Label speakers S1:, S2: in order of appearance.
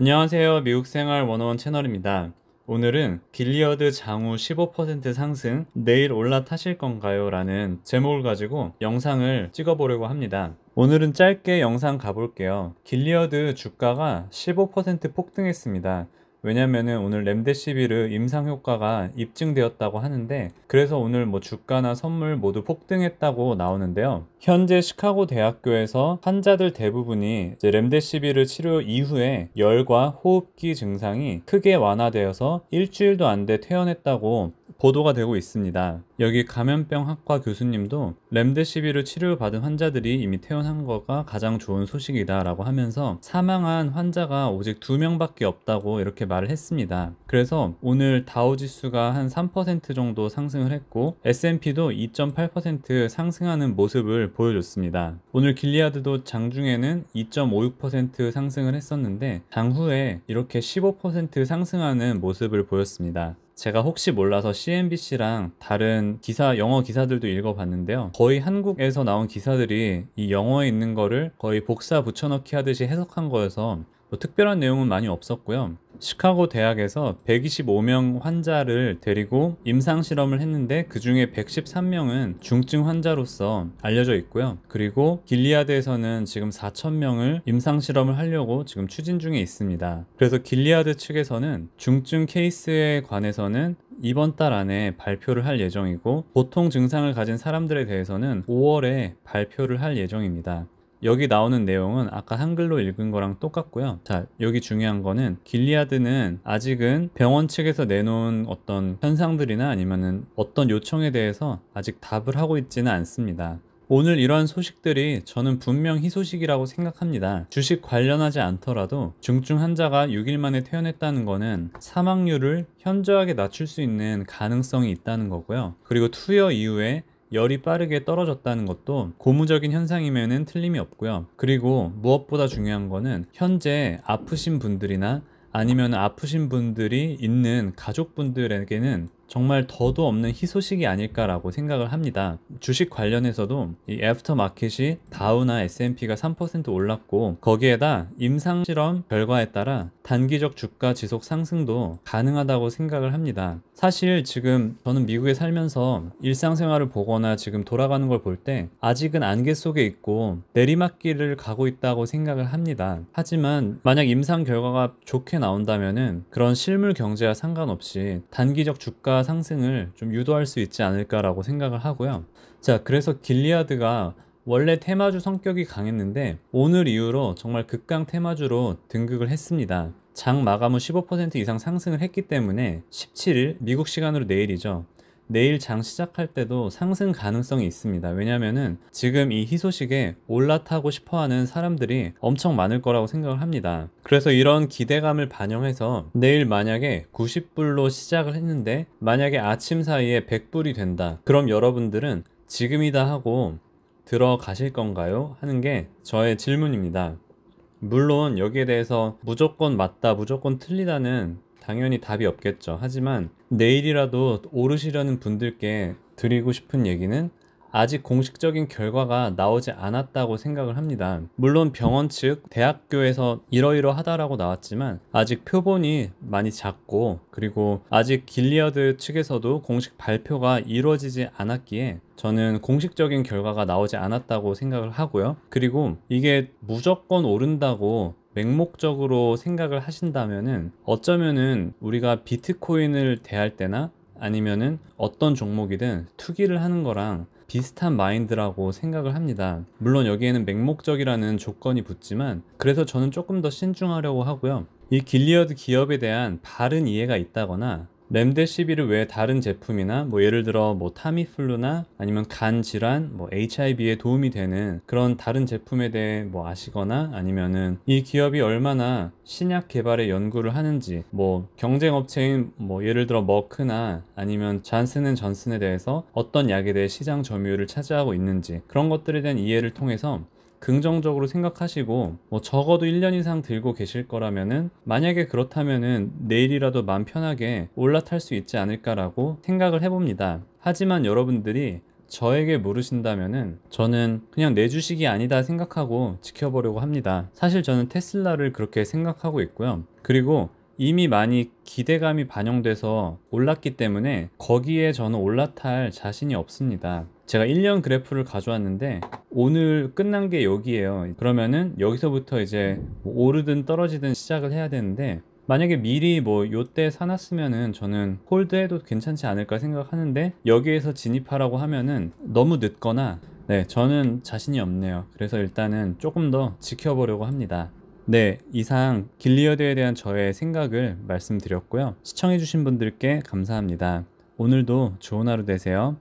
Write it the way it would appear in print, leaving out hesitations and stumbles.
S1: 안녕하세요. 미국생활 101 채널입니다. 오늘은 길리어드 장우 15% 상승, 내일 올라타실 건가요? 라는 제목을 가지고 영상을 찍어보려고 합니다. 오늘은 짧게 영상 가볼게요. 길리어드 주가가 15% 폭등했습니다. 왜냐면은 오늘 렘데시비르 임상 효과가 입증되었다고 하는데, 그래서 오늘 주가나 선물 모두 폭등했다고 나오는데요. 현재 시카고 대학교에서 환자들 대부분이 이제 렘데시비르 치료 이후에 열과 호흡기 증상이 크게 완화되어서 일주일도 안 돼 퇴원했다고 보도가 되고 있습니다. 여기 감염병학과 교수님도 렘데시비르 치료받은 환자들이 이미 퇴원한 거가 가장 좋은 소식이다 라고 하면서 사망한 환자가 오직 2명밖에 없다고 이렇게 말을 했습니다. 그래서 오늘 다우지수가 한 3% 정도 상승을 했고 S&P도 2.8% 상승하는 모습을 보여줬습니다. 오늘 길리아드도 장중에는 2.56% 상승을 했었는데 장후에 이렇게 15% 상승하는 모습을 보였습니다. 제가 혹시 몰라서 CNBC랑 다른 기사, 영어 기사들도 읽어봤는데요. 거의 한국에서 나온 기사들이 이 영어에 있는 거를 거의 복사 붙여넣기 하듯이 해석한 거여서 특별한 내용은 많이 없었고요. 시카고 대학에서 125명 환자를 데리고 임상실험을 했는데 그 중에 113명은 중증 환자로서 알려져 있고요. 그리고 길리아드에서는 지금 4,000명을 임상실험을 하려고 지금 추진 중에 있습니다. 그래서 길리아드 측에서는 중증 케이스에 관해서는 이번 달 안에 발표를 할 예정이고, 보통 증상을 가진 사람들에 대해서는 5월에 발표를 할 예정입니다. 여기 나오는 내용은 아까 한글로 읽은 거랑 똑같고요. 자, 여기 중요한 거는 길리아드는 아직은 병원 측에서 내놓은 어떤 현상들이나 아니면은 어떤 요청에 대해서 아직 답을 하고 있지는 않습니다. 오늘 이러한 소식들이 저는 분명 희소식이라고 생각합니다. 주식 관련하지 않더라도 중증 환자가 6일 만에 퇴원했다는 거는 사망률을 현저하게 낮출 수 있는 가능성이 있다는 거고요. 그리고 투여 이후에 열이 빠르게 떨어졌다는 것도 고무적인 현상이면은 틀림이 없고요. 그리고 무엇보다 중요한 거는 현재 아프신 분들이나 아니면 아프신 분들이 있는 가족분들에게는 정말 더도 없는 희소식이 아닐까라고 생각을 합니다. 주식 관련해서도 이 애프터 마켓이 다우나 S&P가 3% 올랐고, 거기에다 임상실험 결과에 따라 단기적 주가 지속 상승도 가능하다고 생각을 합니다. 사실 지금 저는 미국에 살면서 일상생활을 보거나 지금 돌아가는 걸 볼 때 아직은 안개 속에 있고 내리막길을 가고 있다고 생각을 합니다. 하지만 만약 임상 결과가 좋게 나온다면은 그런 실물 경제와 상관없이 단기적 주가 상승을 좀 유도할 수 있지 않을까라고 생각을 하고요. 자, 그래서 길리아드가 원래 테마주 성격이 강했는데 오늘 이후로 정말 극강 테마주로 등극을 했습니다. 장 마감 후 15% 이상 상승을 했기 때문에 17일, 미국 시간으로 내일이죠. 내일 장 시작할 때도 상승 가능성이 있습니다. 왜냐면은 지금 이 희소식에 올라타고 싶어하는 사람들이 엄청 많을 거라고 생각을 합니다. 그래서 이런 기대감을 반영해서 내일 만약에 90불로 시작을 했는데 만약에 아침 사이에 100불이 된다. 그럼 여러분들은 지금이다 하고 들어가실 건가요? 하는 게 저의 질문입니다. 물론 여기에 대해서 무조건 맞다, 무조건 틀리다는 당연히 답이 없겠죠. 하지만 내일이라도 오르시려는 분들께 드리고 싶은 얘기는 아직 공식적인 결과가 나오지 않았다고 생각을 합니다. 물론 병원 측, 대학교에서 이러이러하다라고 나왔지만 아직 표본이 많이 작고, 그리고 아직 길리어드 측에서도 공식 발표가 이루어지지 않았기에 저는 공식적인 결과가 나오지 않았다고 생각을 하고요. 그리고 이게 무조건 오른다고 맹목적으로 생각을 하신다면은 어쩌면은 우리가 비트코인을 대할 때나 아니면은 어떤 종목이든 투기를 하는 거랑 비슷한 마인드라고 생각을 합니다. 물론 여기에는 맹목적이라는 조건이 붙지만 그래서 저는 조금 더 신중하려고 하고요. 이 길리어드 기업에 대한 바른 이해가 있다거나 렘데시비르 외에 다른 제품이나 예를 들어 타미플루나 아니면 간 질환, HIV에 도움이 되는 그런 다른 제품에 대해 아시거나, 아니면은 이 기업이 얼마나 신약 개발에 연구를 하는지, 경쟁 업체인 예를 들어 머크나 아니면 잔슨앤전슨에 대해서 어떤 약에 대해 시장 점유율을 차지하고 있는지, 그런 것들에 대한 이해를 통해서 긍정적으로 생각하시고 적어도 1년 이상 들고 계실 거라면은, 만약에 그렇다면은 내일이라도 마음 편하게 올라탈 수 있지 않을까라고 생각을 해봅니다. 하지만 여러분들이 저에게 물으신다면은 저는 그냥 내 주식이 아니다 생각하고 지켜보려고 합니다. 사실 저는 테슬라를 그렇게 생각하고 있고요. 그리고 이미 많이 기대감이 반영돼서 올랐기 때문에 거기에 저는 올라탈 자신이 없습니다. 제가 1년 그래프를 가져왔는데 오늘 끝난 게 여기에요. 그러면은 여기서부터 이제 뭐 오르든 떨어지든 시작을 해야 되는데, 만약에 미리 뭐 요때 사놨으면은 저는 홀드해도 괜찮지 않을까 생각하는데, 여기에서 진입하라고 하면은 너무 늦거나, 네, 저는 자신이 없네요. 그래서 일단은 조금 더 지켜보려고 합니다. 네, 이상 길리어드에 대한 저의 생각을 말씀드렸고요. 시청해주신 분들께 감사합니다. 오늘도 좋은 하루 되세요.